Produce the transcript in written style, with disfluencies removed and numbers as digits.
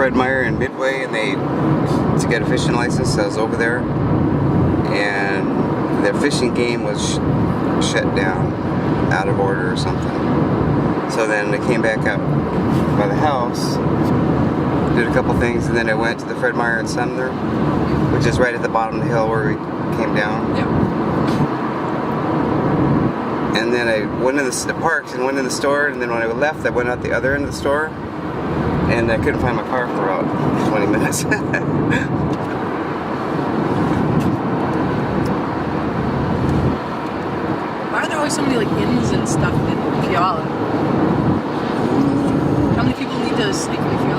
Fred Meyer in Midway, and to get a fishing license. I was over there, and the fishing game was shut down, out of order or something. So then I came back up by the house, did a couple things, and then I went to the Fred Meyer in Sumner, which is right at the bottom of the hill where we came down. Yeah. And then I went in the park and went in the store, and then when I left, I went out the other end of the store, and I couldn't find my car for about 20 minutes. Why are there always so many like inns and stuff in Puyallup? How many people need to sleep in Puyallup?